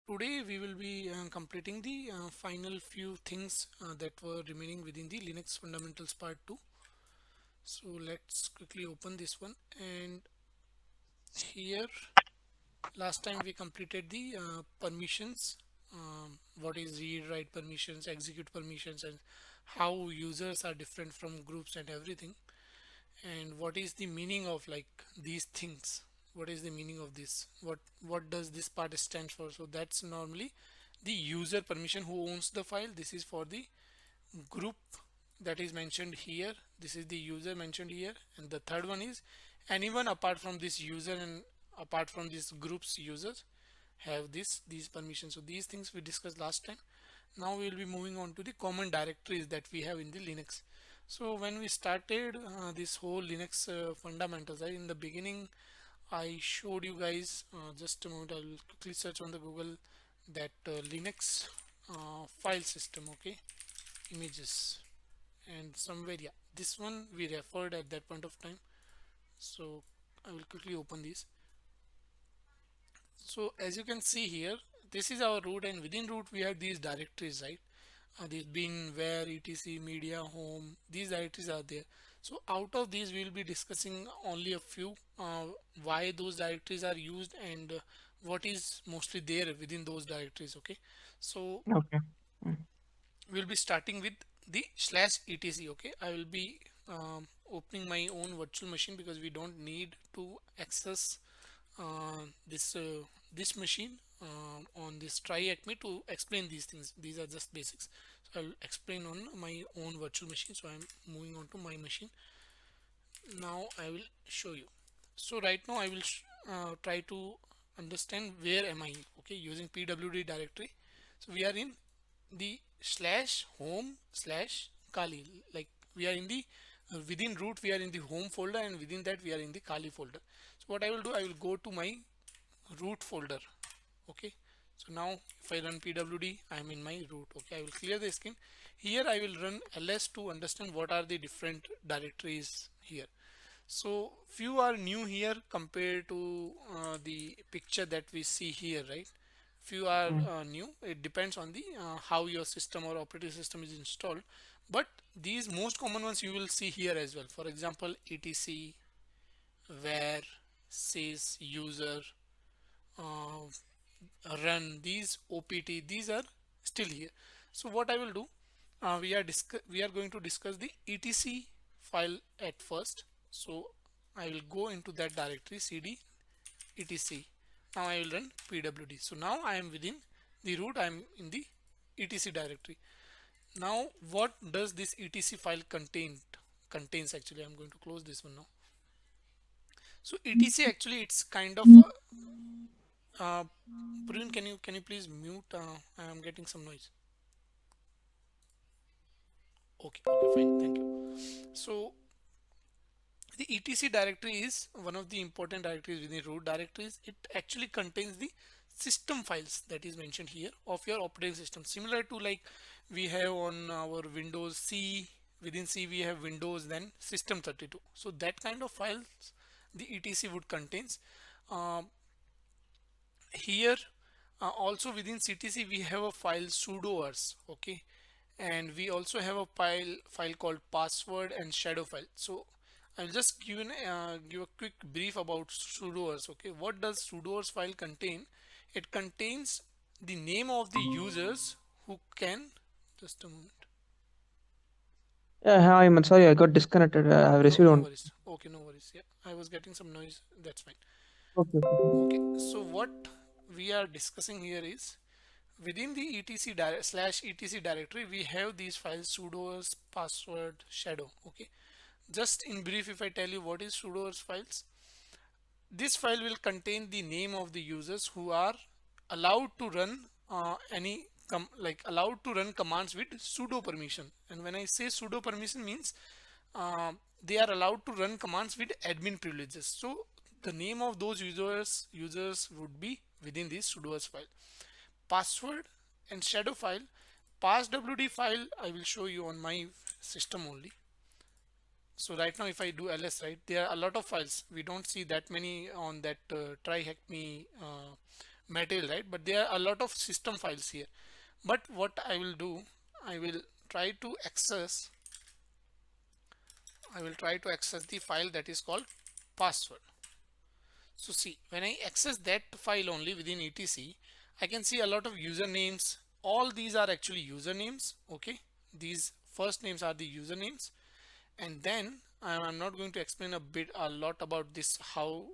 Today we will be completing the final few things that were remaining within the Linux fundamentals part 2. So let's quickly open this one, and here last time we completed the permissions, what is read write permissions, execute permissions, and how users are different from groups and everything, and what is the meaning of like these things, what is the meaning of this, what does this part stand for. So that's normally the user permission who owns the file. This is for the group that is mentioned here. This is the user mentioned here, and the third one is anyone apart from this user and apart from this group's users have these permissions. So these things we discussed last time. Now we will be moving on to the common directories that we have in the Linux. So when we started this whole Linux fundamentals, right, in the beginning I showed you guys, just a moment, I will quickly search on the Google that Linux file system, okay, images, and somewhere, yeah, this one we referred at that point of time. So I will quickly open this. So as you can see here, this is our root, and within root we have these directories, right? This bin, where, etc, media, home, these directories are there. So out of these we will be discussing only a few, why those directories are used, and what is mostly there within those directories. Okay, so Okay. Mm. we'll be starting with the /etc. Okay, I will be opening my own virtual machine because we don't need to access this this machine on this tryhackme to explain these things. These are just basics, so I'll explain on my own virtual machine. So I'm moving on to my machine. Now I will show you. So right now I will try to understand where am I, okay, using pwd directory. So we are in the /home /kali, like we are in the within root we are in the home folder, and within that we are in the kali folder. So what I will do, I will go to my root folder. Okay, so now if I run pwd, I am in my root. Okay, I will clear the screen. Here I will run ls to understand what are the different directories here. So few are new here compared to the picture that we see here, right? Few are Mm. new. It depends on the how your system or operating system is installed, but these most common ones you will see here as well. For example, etc, where, sys, user, uh, run, these opt, these are still here. So what I will do, we are going to discuss the etc file at first. So I will go into that directory cd etc. Now I will run pwd. So now I am within the root, I am in the etc directory. Now what does this etc file contains actually. I'm going to close this one now. So etc actually it's kind of uh, Praveen, can you please mute? I am getting some noise. Okay, okay, fine, thank you. So the etc directory is one of the important directories within root directories. It actually contains the system files that is mentioned here of your operating system, similar to like we have on our Windows C. Within C we have Windows, then system32. So that kind of files the etc would contains. Um, Here also within ctc we have a file sudoers, okay, and we also have a file called password and shadow file. So I'll just give a quick brief about sudoers. Okay, what does sudoers file contain? It contains the name of the users who can, just a moment. Yeah, hi, I'm sorry, I got disconnected. I have No, received no one. worries. Okay, no worries. Yeah, I was getting some noise, that's fine. Okay. Okay. Okay, so what we are discussing here is within the /etc directory we have these files sudoers, password, shadow. Okay, just in brief, if I tell you what is sudoers files, this file will contain the name of the users who are allowed to run any like allowed to run commands with sudo permission. And when I say sudo permission means uh, they are allowed to run commands with admin privileges. So the name of those users would be within this sudoers file. Password and shadow file, passwd file I will show you on my system only. So right now if I do ls, right, there are a lot of files. We don't see that many on that tryhackme material, right? But there are a lot of system files here. But what I will do, I will try to access the file that is called password. So see, when I access that file only within etc, I can see a lot of usernames. All these are actually usernames. Okay, these first names are the usernames, and then I'm not going to explain a lot about this, how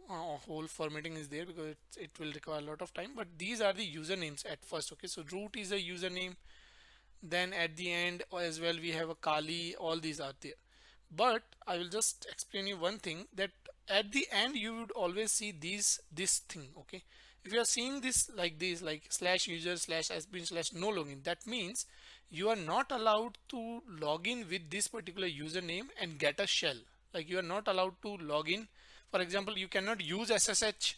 whole formatting is there, because it will require a lot of time. But these are the usernames at first. Okay, so root is a username, then at the end as well we have a Kali, all these are there. But I will just explain you one thing, that at the end you would always see this thing. Okay, if you are seeing this like this, like slash user slash admin slash no login, that means you are not allowed to log in with this particular username and get a shell. Like you are not allowed to log in. For example, you cannot use SSH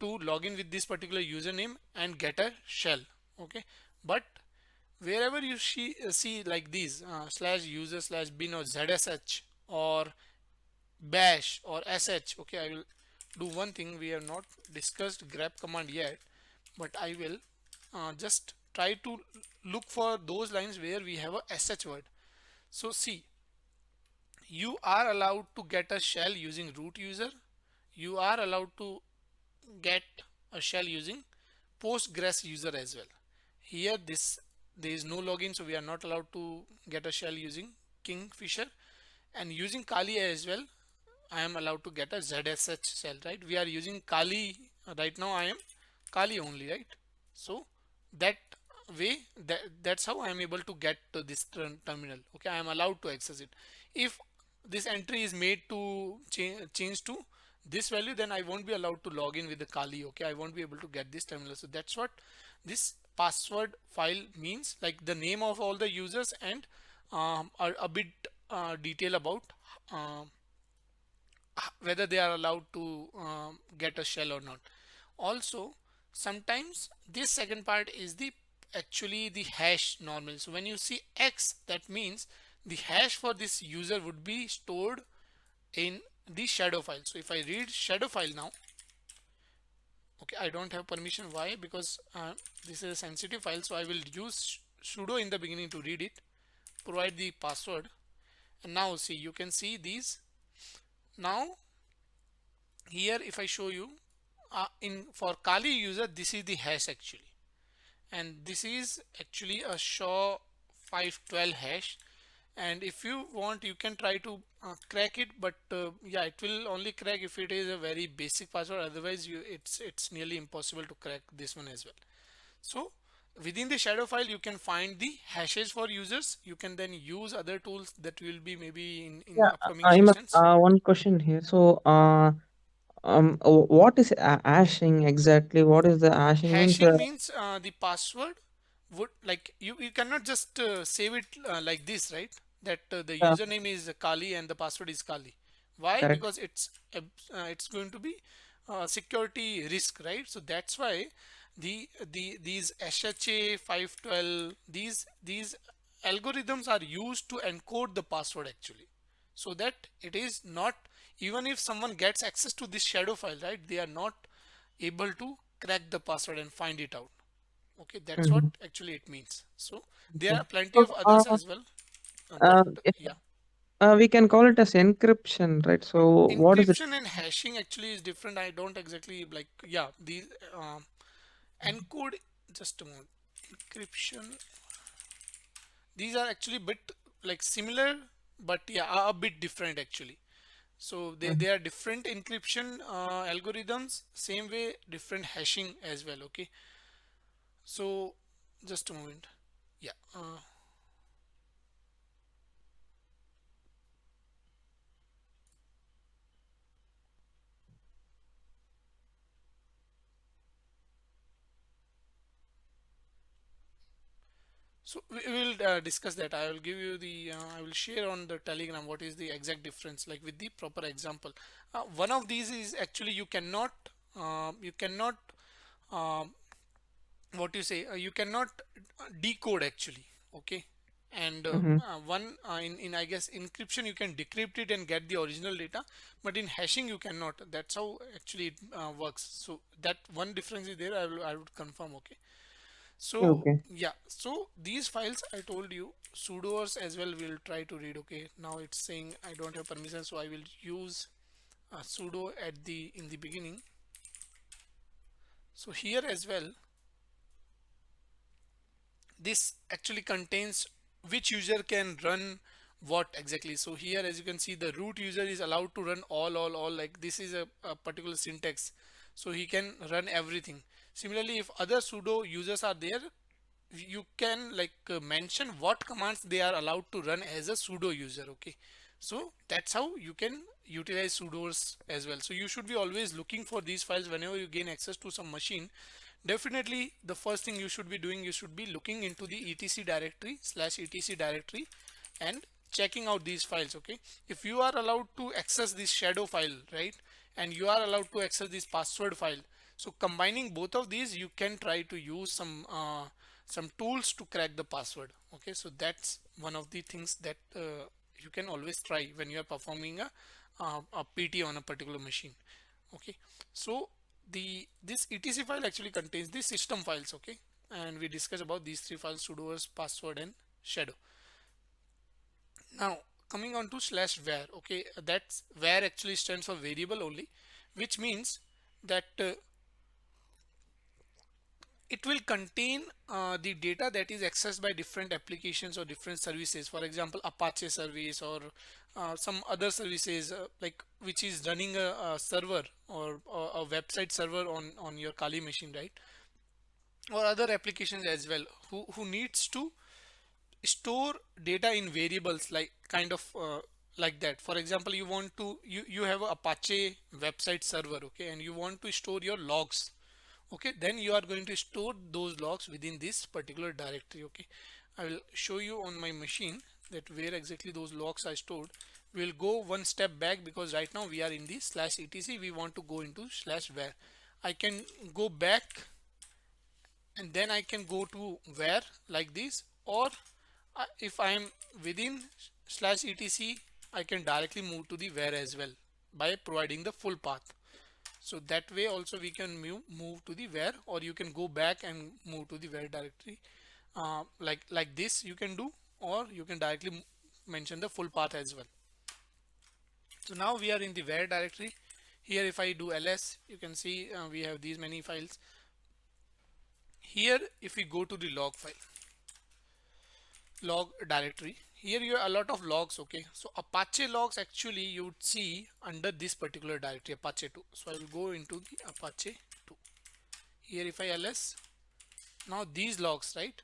to log in with this particular username and get a shell. Okay, but wherever you see like these slash user slash bin or zsh or bash or sh. Okay, I will do one thing. We have not discussed grep command yet, but I will just try to look for those lines where we have a sh word. So see, you are allowed to get a shell using root user. You are allowed to get a shell using Postgres user as well. Here there is no login, so we are not allowed to get a shell using Kingfisher, and using Kali as well. I am allowed to get a ZSH shell, right? We are using Kali right now. I am Kali only, right? So that way, that's how I am able to get to this terminal. Okay, I am allowed to access it. If this entry is made to change to this value, then I won't be allowed to log in with the Kali. Okay, I won't be able to get this terminal. So that's what this password file means, like the name of all the users and a bit detail about whether they are allowed to get a shell or not. Also, sometimes this second part is the actually the hash normal. So when you see X, that means the hash for this user would be stored in the shadow file. So if I read shadow file now, okay, I don't have permission. Why? Because this is a sensitive file, so I will use sudo in the beginning to read it, provide the password, and now see, you can see these. Now here if I show you, in for Kali user, this is the hash actually, and this is actually a SHA 512 hash. And if you want, you can try to crack it, but yeah, it will only crack if it is a very basic password. Otherwise it's nearly impossible to crack this one as well. So within the shadow file you can find the hashes for users. You can then use other tools that will be maybe in Yeah, upcoming I must sessions. one question here. So, what is hashing exactly? What is the hashing means? Hashing means the password would, like, you cannot just save it like this, right? That the Yeah, username is Kali and the password is Kali. Why? correct. Because it's going to be security risk, right? So that's why these SHA 512, these algorithms are used to encode the password actually, so that it is not, even if someone gets access to this shadow file, right, they are not able to crack the password and find it out. Okay, that's what Mhm. actually it means. So there Okay. are plenty So, of others as well, but if, yeah, we can call it as encryption, right? So, what is it? encryption and hashing actually is different. I don't exactly like, yeah, these encode, just a moment, encryption, these are actually bit like similar, but yeah, a bit different actually. So they Mhm. are different encryption algorithms, same way different hashing as well. Okay, so just a moment. Yeah, so we will discuss that. I will give you the I will share on the Telegram what is the exact difference, like with the proper example. One of these is actually you cannot um, what you say, you cannot decode actually. Okay, and Mm-hmm. one in I guess encryption you can decrypt it and get the original data, but in hashing you cannot. That's how actually it works. So that one difference is there. I would confirm. Okay. So Okay. yeah, so these files I told you sudoers as well will try to read. Okay, now it's saying I don't have permission, so I will use sudo at the in the beginning. So here as well, this actually contains which user can run what exactly. So here as you can see, the root user is allowed to run all, like this is a particular syntax, so he can run everything. Similarly, if other sudo users are there, you can like mention what commands they are allowed to run as a sudo user. Okay, so that's how you can utilize sudos as well. So you should be always looking for these files whenever you gain access to some machine. Definitely the first thing you should be doing, you should be looking into the etc directory /etc directory and checking out these files. Okay, if you are allowed to access this shadow file, right, and you are allowed to access this password file, so combining both of these you can try to use some tools to crack the password. Okay, so that's one of the things that you can always try when you are performing a PT on a particular machine. Okay, so the this etc file actually contains the system files. Okay, and we discussed about these three files: sudoers, password, and shadow. Now coming on to /var. Okay, that's var actually stands for variable only, which means that it will contain the data that is accessed by different applications or different services. For example, Apache service or some other services like which is running a server or a website server on your Kali machine, right? Or other applications as well who needs to store data in variables, like kind of like that. For example, you want to you have a Apache website server, okay, and you want to store your logs. Okay, then you are going to store those logs within this particular directory. Okay, I will show you on my machine that where exactly those logs are stored. We'll go one step back because right now we are in the /etc. We want to go into /var. I can go back and then I can go to where like this, or if I am within /etc, I can directly move to the where as well by providing the full path. So that way also we can move to the where, or you can go back and move to the where directory like this you can do, or you can directly mention the full path as well. So now we are in the where directory. Here if I do ls, you can see we have these many files. Here if we go to the log file, log directory, here you have a lot of logs. Okay, so Apache logs actually you would see under this particular directory, Apache 2. So I will go into the Apache 2. Here if I ls, now these logs, right,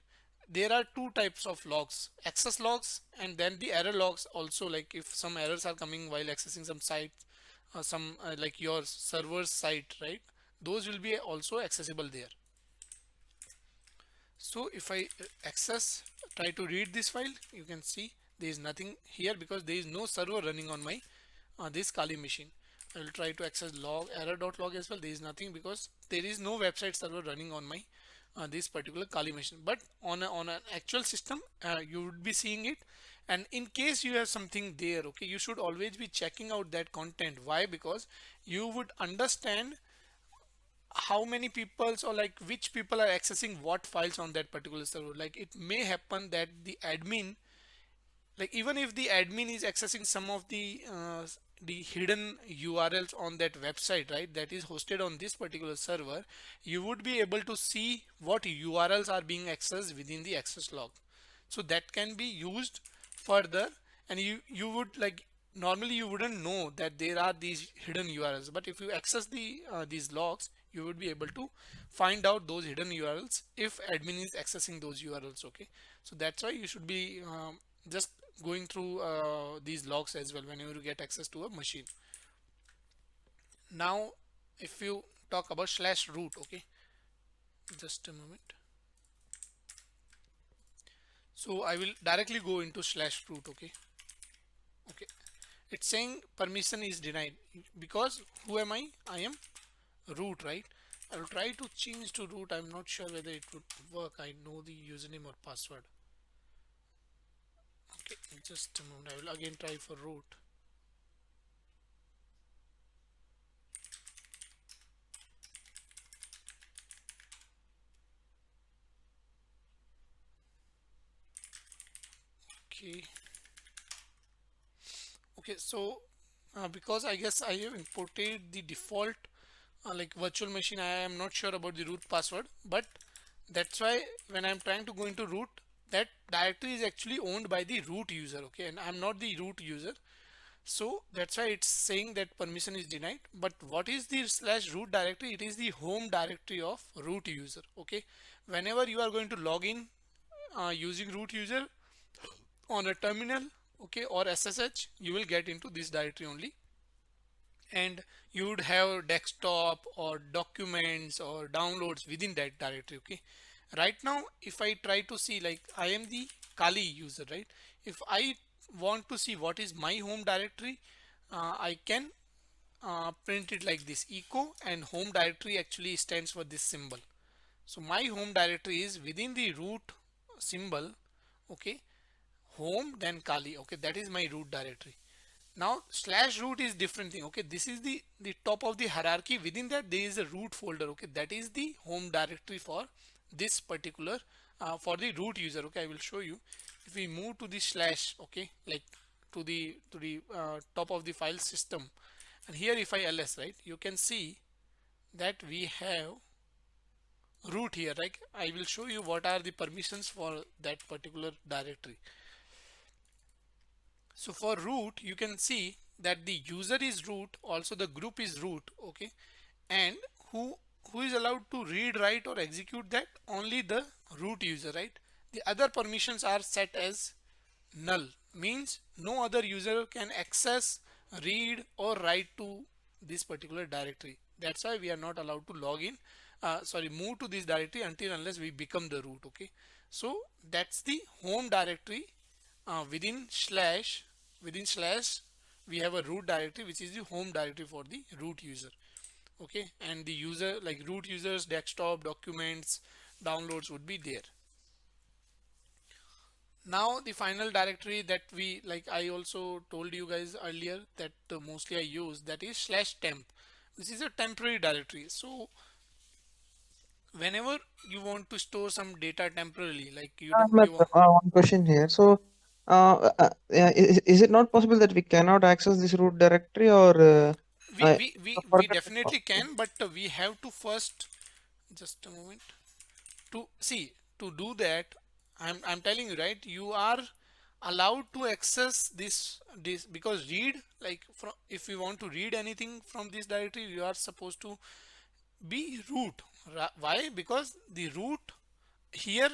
there are two types of logs: access logs and then the error logs also. Like if some errors are coming while accessing some site, some like your server's site, right, those will be also accessible there. So if I access, try to read this file, you can see there is nothing here because there is no server running on my this Kali machine. I will try to access log error.log as well. There is nothing because there is no website server running on my this particular Kali machine. But on an actual system, you would be seeing it. And in case you have something there, okay, you should always be checking out that content. Why? Because you would understand how many people or like which people are accessing what files on that particular server. Like it may happen that the admin, like even if the admin is accessing some of the hidden URLs on that website, right, that is hosted on this particular server, you would be able to see what URLs are being accessed within the access log. So that can be used further, and you would like normally you wouldn't know that there are these hidden URLs, but if you access these logs, you would be able to find out those hidden URLs if admin is accessing those URLs. Okay, so that's why you should be just going through these logs as well whenever you get access to a machine. Now if you talk about /root, okay, just a moment. So I will directly go into /root. Okay, okay, it's saying permission is denied because who am I am root, right? I will try to change to root. I'm not sure whether it would work. I know the username or password. Okay, just a moment. I will again try for root. Okay. Okay, so because I guess I have imported the default like virtual machine, I am not sure about the root password, but that's why when I'm trying to go into root, that directory is actually owned by the root user. Okay, and I'm not the root user, so that's why it's saying that permission is denied. But what is the slash root directory? It is the home directory of root user. Okay, whenever you are going to log in using root user on a terminal, okay, or SSH, you will get into this directory only, and you would have desktop or documents or downloads within that directory. Okay, right now if I try to see, like I am the Kali user, right? If I want to see what is my home directory, I can print it like this: echo, and home directory actually stands for this symbol. So my home directory is within the root symbol. Okay, home then Kali. Okay, that is my root directory. Now slash root is different thing. Okay, this is the top of the hierarchy. Within that there is a root folder. Okay, that is the home directory for this particular for the root user. Okay, I will show you. If we move to the slash, okay, like to the top of the file system, and here if I ls, right, you can see that we have root here. Like I will show you what are the permissions for that particular directory. So for root, you can see that the user is root, also the group is root. Okay, and who is allowed to read, write, or execute that? Only the root user, right? The other permissions are set as null, means no other user can access, read, or write to this particular directory. That's why we are not allowed to log in, sorry, move to this directory until unless we become the root. Okay, so that's the home directory. Within slash we have a root directory, which is the home directory for the root user. Okay, and the user, like root users, desktop, documents, downloads would be there. Now the final directory that we, like I also told you guys earlier that mostly I use, that is slash temp. This is a temporary directory. So whenever you want to store some data temporarily, like you don't Ahmed, you want, one question here. So, is it not possible that we cannot access this root directory, or we I we we, we forget this definitely password? can, but we have to first, just a moment, to see, to do that. I'm telling you, right, you are allowed to access this because read, like from, if you want to read anything from this directory, you are supposed to be root. Why? Because the root here,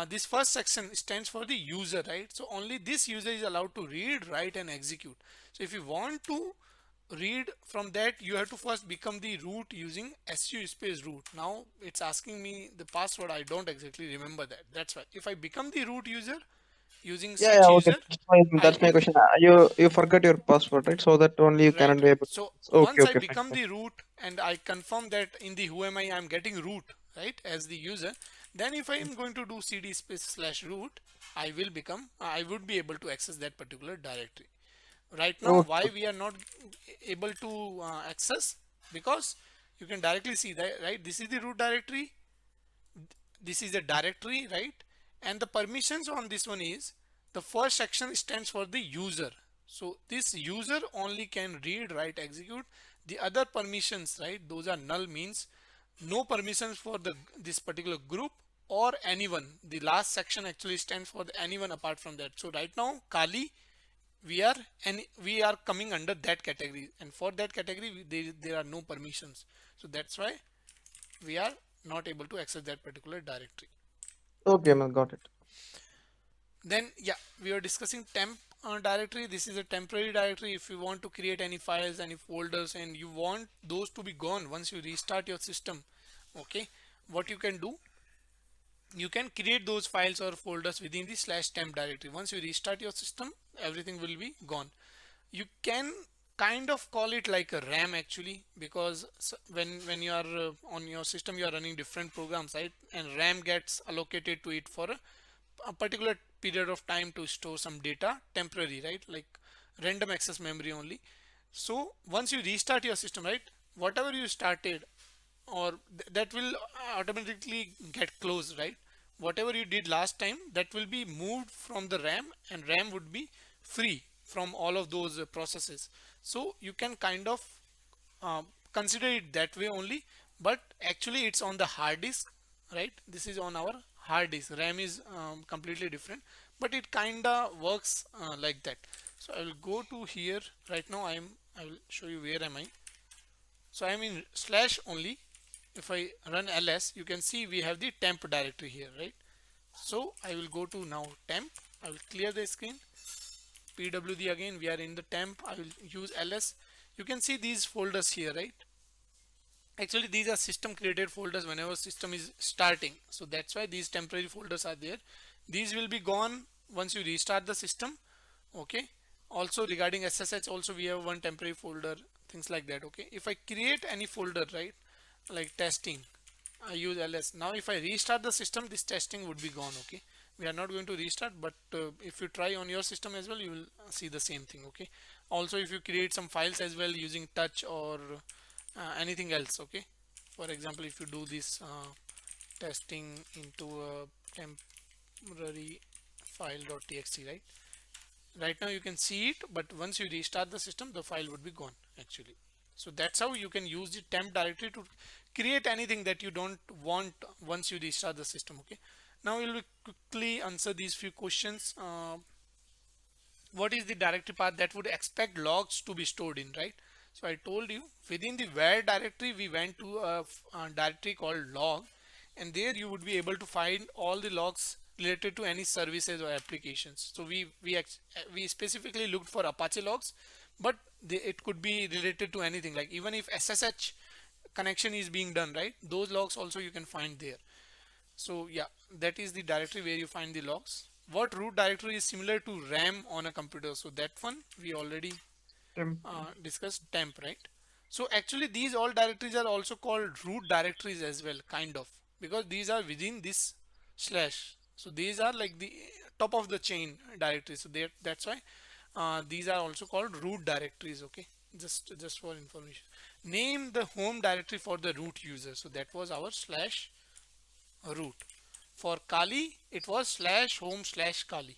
this first section stands for the user, right? So only this user is allowed to read, write, and execute. So if you want to read from that, you have to first become the root using su space root. Now it's asking me the password. I don't exactly remember that. That's why if I become the root user using Yeah, switch yeah, okay. user, I'll That's be my question. You forgot your password, right? So that only you right, cannot be right. able to So access. Okay, once I okay, fine, become fine. the root and I confirm that in the whoami I'm getting root, right, as the user, then if I am going to do cd space slash root, I would be able to access that particular directory. Right now Okay, why okay. we are not able to access? Because you can directly see that, right, this is the root directory, this is the directory, right, and the permissions on this one is, the first section stands for the user. So this user only can read, write, execute. The other permissions, right, those are null, means no permissions for the this particular group or anyone. The last section actually stands for the anyone apart from that. So right now Kali, we are coming under that category, and for that category there are no permissions. So that's why we are not able to access that particular directory. Okay, Ahmed, got it. Then yeah, we are discussing temp directory. This is a temporary directory. If you want to create any files, any folders, and you want those to be gone once you restart your system, okay, what you can do, you can create those files or folders within the slash temp directory. Once you restart your system, everything will be gone. You can kind of call it like a RAM actually, because when you are on your system, you are running different programs, right, and RAM gets allocated to it for a particular period of time to store some data, temporary, right? Like random access memory only. So once you restart your system, right, whatever you started, or that will automatically get closed, right? Whatever you did last time, that will be moved from the RAM, and RAM would be free from all of those processes. So you can kind of consider it that way only, but actually it's on the hard disk, right? This is on our hard disk. RAM is completely different, but it kinda works like that. So I will go to here right now. I will show you where am I. So I'm in slash only. If I run ls, you can see we have the temp directory here, right? So I will go to now temp. I will clear the screen. pwd again, we are in the temp. I will use ls. You can see these folders here, right? Actually these are system created folders whenever system is starting, so that's why these temporary folders are there. These will be gone once you restart the system. Okay, also regarding ssh, also we have one temporary folder, things like that. Okay, if I create any folder, right, like testing, I use ls. Now if I restart the system, this testing would be gone. Okay, we are not going to restart, but if you try on your system as well, you will see the same thing. Okay, also if you create some files as well using touch or anything else. Okay, for example, if you do this testing into a temporary file.txt, right now you can see it, but once you restart the system, the file would be gone actually. So that's how you can use the temp directory to create anything that you don't want once you restart the system. Okay, now we'll quickly answer these few questions. What is the directory path that would expect logs to be stored in, right? So I told you within the where directory, we went to a directory called log, and there you would be able to find all the logs related to any services or applications. So we specifically looked for Apache logs, but it could be related to anything, like even if SSH connection is being done, right, those logs also you can find there. So yeah, that is the directory where you find the logs. What root directory is similar to RAM on a computer? So that one we already Temp. discussed, temp, right? So actually these all directories are also called root directories as well, kind of, because these are within this slash. So these are like the top of the chain directories. So that's why these are also called root directories. Okay, just for information. Name the home directory for the root user. So that was our slash root. For Kali, it was slash home slash Kali,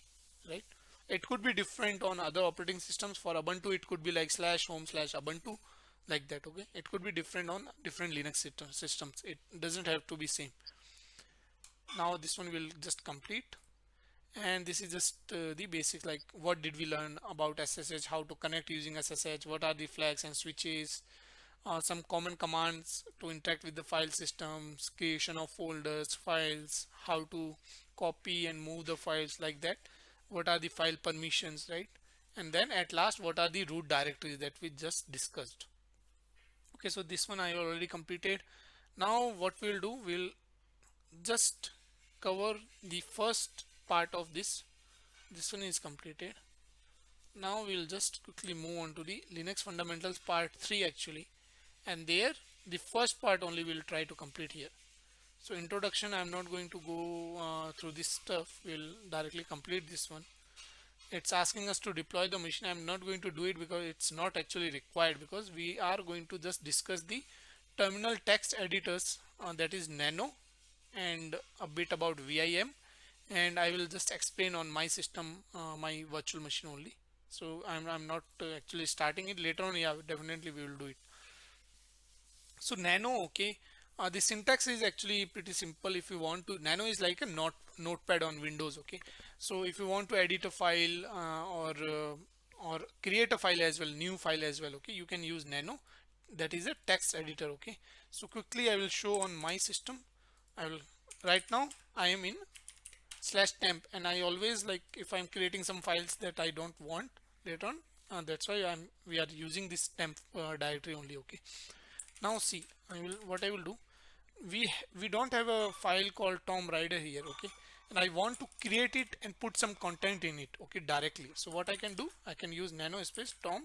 right? It could be different on other operating systems. For Ubuntu, it could be like slash home slash Ubuntu, like that. Okay, it could be different on different Linux systems. It doesn't have to be same. Now this one will just complete, and this is just the basics, like what did we learn about SSH, how to connect using SSH, what are the flags and switches, some common commands to interact with the file systems, creation of folders, files, how to copy and move the files, like that, what are the file permissions, right? And then at last, what are the root directories that we just discussed. Okay, so this one I already completed. Now what we'll do, we'll just cover the first part of this one is completed. Now we'll just quickly move on to the Linux fundamentals part 3 actually, and there the first part only we'll try to complete here. So introduction, I'm not going to go through this stuff, we'll directly complete this one. It's asking us to deploy the machine. I'm not going to do it because it's not actually required, because we are going to just discuss the terminal text editors, that is nano, and a bit about vim, and I will just explain on my system, my virtual machine only. So I'm not actually starting it later on. Yeah, definitely we will do it. So nano, okay, the syntax is actually pretty simple. If you want to, nano is like a notepad on Windows. Okay, so if you want to edit a file, or create a file as well, new file as well, okay, you can use nano. That is a text editor. Okay, so quickly I will show on my system. I will, right now I am in slash temp, and I always, like, if I'm creating some files that I don't want later on, that's why we are using this temp directory only. Okay, now see, what I will do, we don't have a file called Tom Rider here. Okay, and I want to create it and put some content in it, okay, directly. So what I can do, I can use nano space Tom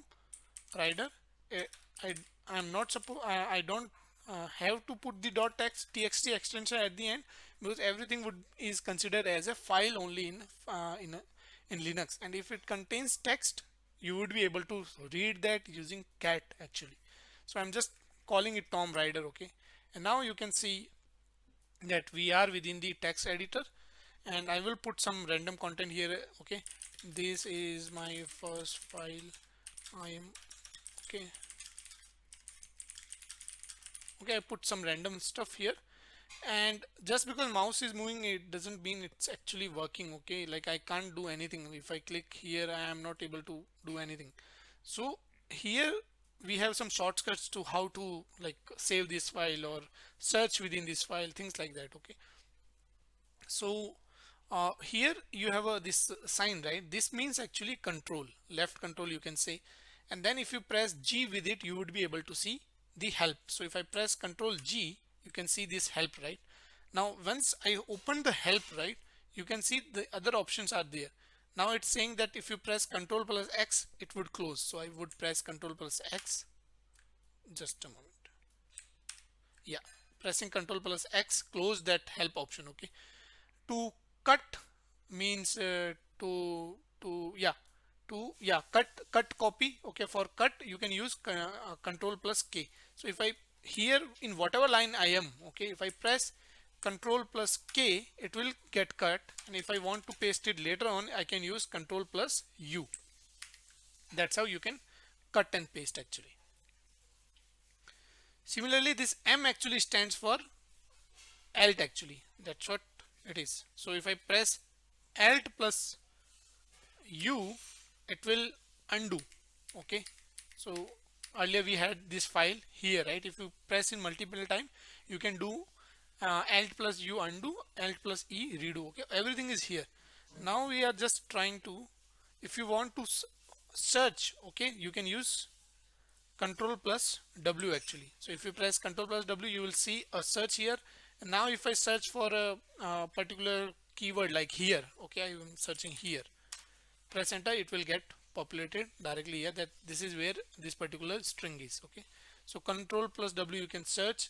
Rider. Uh, I I'm not supposed, I don't have to put the .txt extension at the end, because everything would is considered as a file only in Linux, and if it contains text, you would be able to read that using cat actually. So I'm just calling it Tom Rider, okay. And now you can see that we are within the text editor, and I will put some random content here, okay. This is my first file. I am okay. Okay, I put some random stuff here, and just because mouse is moving, it doesn't mean it's actually working, okay. Like I can't do anything. If I click here, I am not able to do anything. So here we have some shortcuts to how to like save this file or search within this file, things like that, okay. So here you have this sign, right? This means actually control, left control you can say. And then if you press G with it, you would be able to see the help. So if I press Control G, you can see this help, right? Now once I open the help, right, you can see the other options are there. Now it's saying that if you press Control plus X, it would close. So I would press Control plus X. Just a moment. Yeah, pressing Control plus X close that help option, okay. To cut means to yeah, to yeah, cut copy, okay. For cut you can use Control plus K. So if I here in whatever line I am, okay, if I press Control plus K, it will get cut, and if I want to paste it later on, I can use Control plus U. That's how you can cut and paste actually. Similarly, this M actually stands for alt actually. That's what it is. So if I press alt plus U, it will undo, okay. So earlier we had this file here, right? If you press in multiple time, you can do alt plus U undo, alt plus E redo, okay. Everything is here. Now we are just trying to, if you want to search, okay, you can use Control plus W actually. So if you press Control plus W, you will see a search here. And now if I search for a particular keyword like here, okay, I am searching here, press enter, it will get populated directly here that this is where this particular string is, okay. So Control plus W you can search,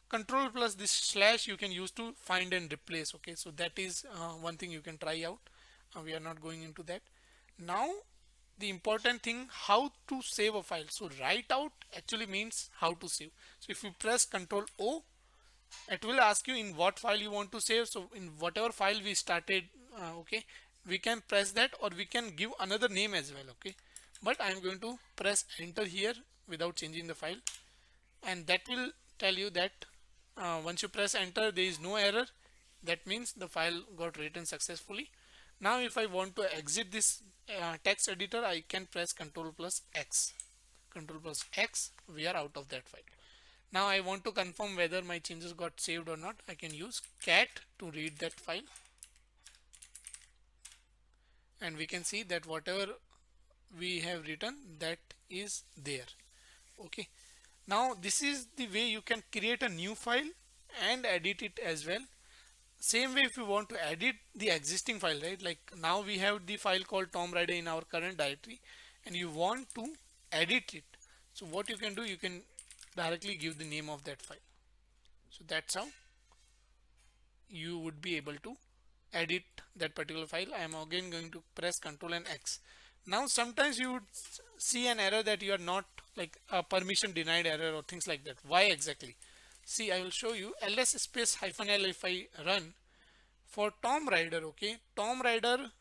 Control plus this slash you can use to find and replace, okay. So that is one thing you can try out. We are not going into that now. The important thing, how to save a file. So write out actually means how to save. So if you press Control O, it will ask you in what file you want to save. So in whatever file we started, okay, we can press that, or we can give another name as well, okay. But I am going to press enter here without changing the file, and that will tell you that once you press enter, there is no error. That means the file got written successfully. Now if I want to exit this text editor, I can press Control plus X. Control plus X, we are out of that file. Now I want to confirm whether my changes got saved or not. I can use cat to read that file, and we can see that whatever we have written, that is there, okay. Now this is the way you can create a new file and edit it as well. Same way if you want to edit the existing file, right, like now we have the file called Tom Rider in our current directory, and you want to edit it. So what you can do, you can directly give the name of that file. So that's how you would be able to edit that particular file. I am again going to press Ctrl and X. Now sometimes you would see an error that you are not, like a permission denied error or things like that. Why exactly? See, I will show you. ls space -l if I run for Tom Rider, okay. Tom Rider,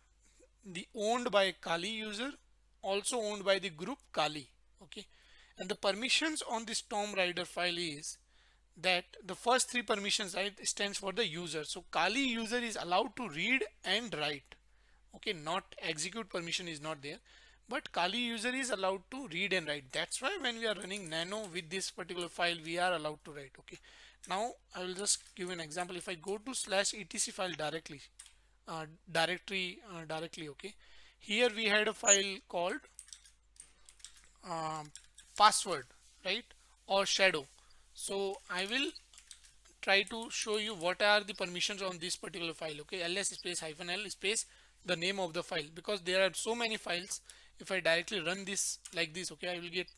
the owned by Kali user, also owned by the group Kali, okay. And the permissions on this Tom Rider file is that the first three permissions, right, stands for the user. So Kali user is allowed to read and write, okay. Not execute permission is not there, but Kali user is allowed to read and write. That's why when we are running nano with this particular file, we are allowed to write, okay. Now I will just give an example. If I go to /etc file directly, directly, okay, here we had a file called password, right, or shadow. So I will try to show you what are the permissions on this particular file, okay. ls space -l space the name of the file, because there are so many files. If I directly run this like this, okay, I will get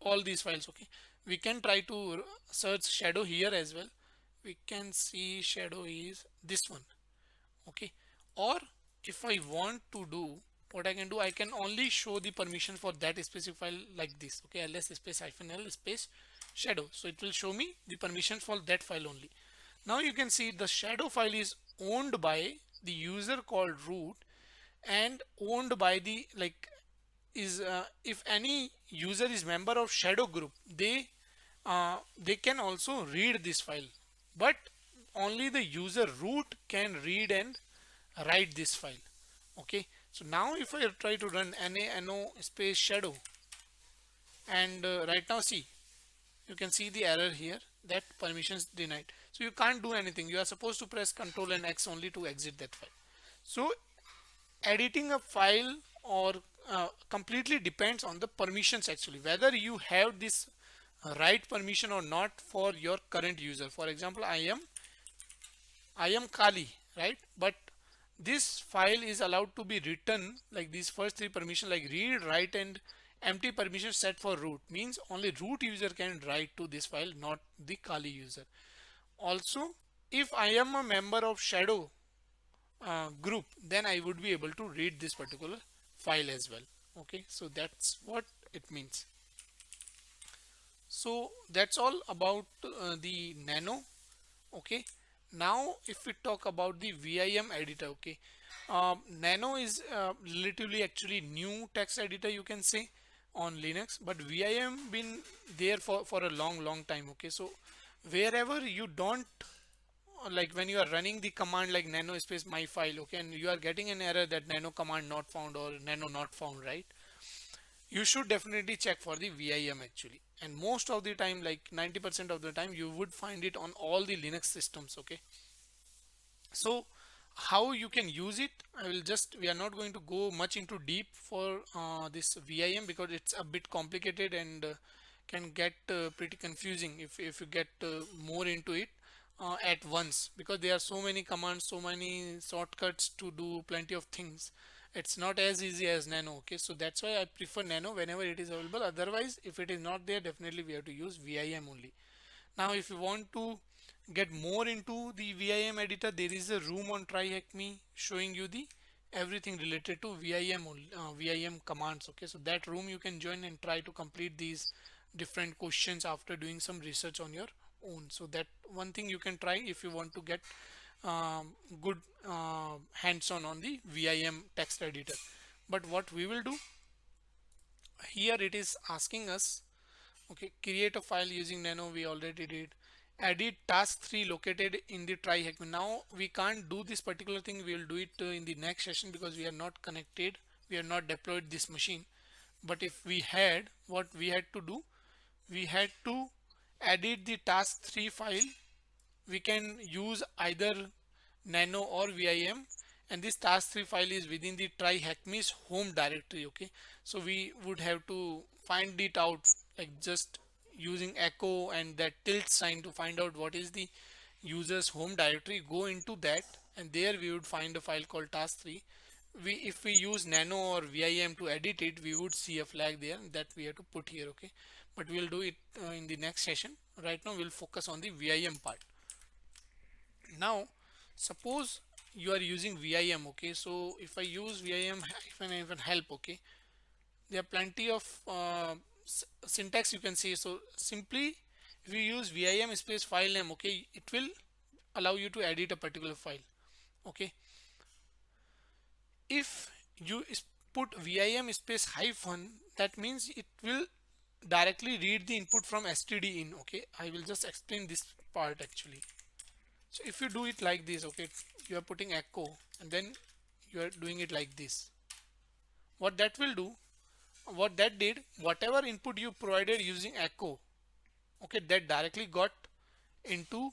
all these files, okay. We can try to search shadow here as well. We can see shadow is this one. Okay, or if I want to do, what I can do, I can only show the permission for that specific file like this. Okay, ls space hyphen l space shadow, so it will show me the permissions for that file only. Now you can see the shadow file is owned by the user called root, and owned by the like is if any user is member of shadow group, they can also read this file, but only the user root can read and write this file. Okay, so now if I try to run nano space shadow, and right now see, you can see the error here that permissions denied. So you can't do anything, you are supposed to press Ctrl and X only to exit that file. So editing a file or completely depends on the permissions, actually whether you have this right permission or not for your current user. For example, I am Kali, right? But this file is allowed to be written like these first three permission, like read, write, and empty permission set for root, means only root user can write to this file, not the Kali user. Also, if I am a member of shadow group, then I would be able to read this particular file as well. Okay, so that's what it means. So that's all about the nano. Okay, now if we talk about the vim editor, okay, nano is relatively actually new text editor, you can say, on linux, but vim been there for a long time. Okay, so wherever you don't like, when you are running the command like nano space my file, okay, and you are getting an error that nano command not found or nano not found, right, you should definitely check for the vim actually. And most of the time, like 90% of the time, you would find it on all the linux systems. Okay, so how you can use it, I will just, we are not going to go much into deep for this vim because it's a bit complicated and can get pretty confusing if you get more into it at once, because there are so many commands, so many shortcuts to do plenty of things. It's not as easy as nano. Okay, so that's why I prefer nano whenever it is available. Otherwise, if it is not there, definitely we have to use vim only. Now if you want to get more into the vim editor, there is a room on tryhackme showing you the everything related to vim commands. Okay, so that room you can join and try to complete these different questions after doing some research on your own. So that one thing you can try if you want to get good hands-on on the vim text editor. But what we will do here, it is asking us, okay, create a file using nano, we already did. Edit task 3 located in the tryhackme. Now we can't do this particular thing, we will do it in the next session because we are not connected, we are not deployed this machine. But if we had, what we had to do, we had to edit the task 3 file. We can use either nano or vim, and this task3 file is within the tryhackme's home directory. Okay, so we would have to find it out, like just using echo and that tilt sign to find out what is the user's home directory, go into that, and there we would find a file called task3. We, if we use nano or vim to edit it, we would see a flag there that we have to put here. Okay, but we'll do it in the next session. Right now we'll focus on the vim part. Now suppose you are using vim. Okay, so if I use vim hyphen help, okay, there are plenty of syntax you can see. So simply if you use vim space file name, okay, it will allow you to edit a particular file. Okay, if you put vim space hyphen, that means it will directly read the input from std in. Okay, I will just explain this part actually. So if you do it like this, okay, you are putting echo and then you are doing it like this, what that will do, what that did, whatever input you provided using echo, okay, that directly got into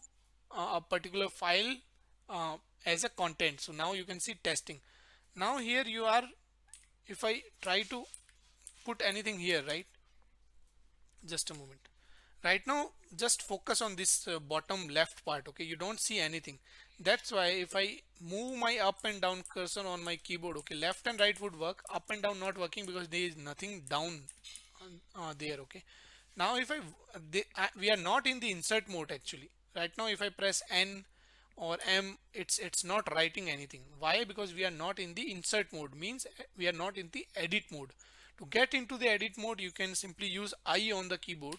a particular file as a content. So now you can see testing. Now here you are, if I try to put anything here, right, just a moment. Right now just focus on this bottom left part. Okay, you don't see anything. That's why if I move my up and down cursor on my keyboard, okay, left and right would work, up and down not working because there is nothing down there. Okay, Now if we are not in the insert mode actually. Right now if I press N or M, it's not writing anything. Why? Because we are not in the insert mode, means we are not in the edit mode. To get into the edit mode, you can simply use I on the keyboard,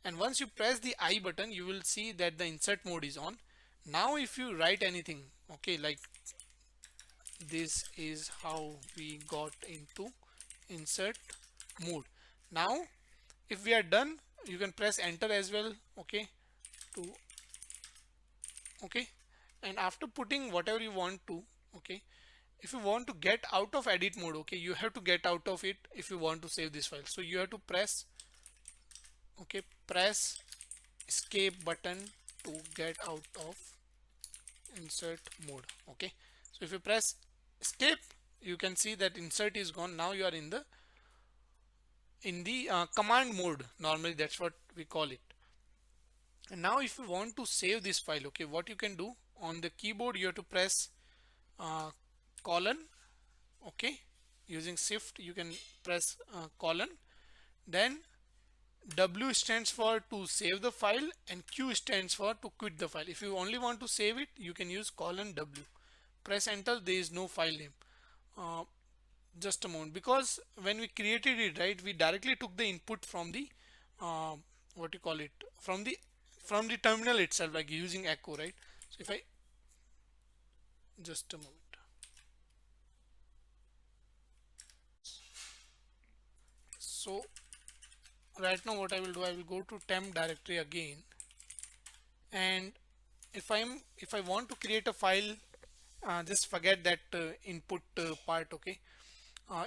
and once you press the I button, you will see that the insert mode is on. Now if you write anything, okay, like this is how we got into insert mode. Now if we are done, you can press enter as well, okay, to okay. And after putting whatever you want to, okay, if you want to get out of edit mode, okay, you have to get out of it if you want to save this file. So you have to press, okay, press escape button to get out of insert mode, okay. So if you press escape, you can see that insert is gone. Now you are in the command mode. Normally that's what we call it. And now if you want to save this file, okay, what you can do, on the keyboard you have to press uh, colon, okay, using shift you can press colon, then W stands for to save the file and Q stands for to quit the file. If you only want to save it, you can use colon W. Press enter. There is no file name. uh, just a moment, because when we created it, right, we directly took the input from the uh, what you call it, from the terminal itself, like using echo, right. So if I, just a moment, so right now what I will do, I will go to temp directory again, and if I want to create a file, just forget that input part, okay.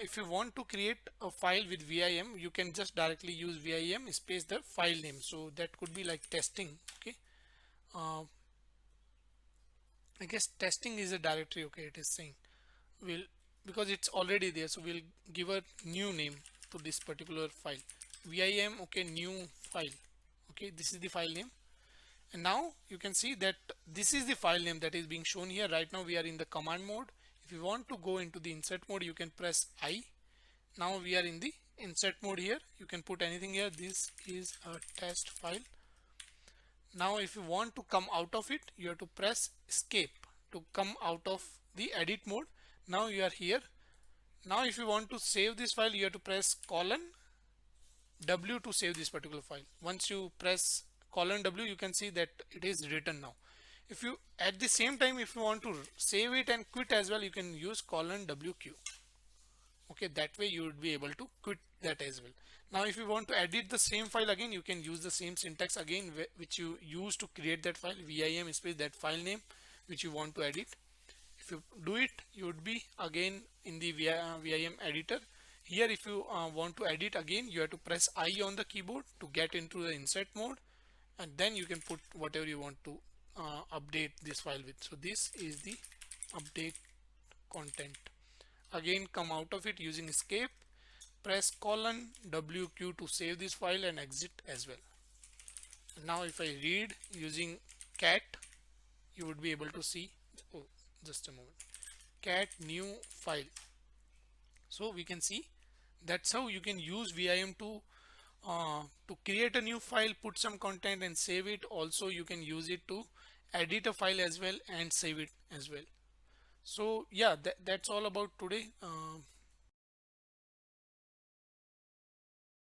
If you want to create a file with vim, you can just directly use vim space the file name. So that could be like testing, okay. uh, I guess testing is a directory, okay, it is saying. We'll, because it's already there, so we'll give a new name to this particular file, vim, okay, new file, okay, this is the file name. And now you can see that this is the file name that is being shown here. Right now we are in the command mode. If you want to go into the insert mode, you can press I. Now we are in the insert mode here. You can put anything here. This is a test file. Now if you want to come out of it, you have to press escape to come out of the edit mode. Now you are here. Now if you want to save this file, you have to press colon W to save this particular file. Once you press colon W, you can see that it is written now. If you, at the same time, if you want to save it and quit as well, you can use colon WQ. Okay, that way you would be able to quit that as well. Now if you want to edit the same file again, you can use the same syntax again which you used to create that file, vim space that file name which you want to edit. If you do it, you would be again in the vim editor. Here if you want to edit again, you have to press I on the keyboard to get into the insert mode, and then you can put whatever you want to update this file with. So this is the update content. Again come out of it using escape, press colon WQ to save this file and exit as well. Now if I read using cat, you would be able to see, oh, just a moment, cat new file. So we can see that's how you can use vim to create a new file, put some content and save it. Also you can use it to edit a file as well and save it as well. So yeah, that's all about today.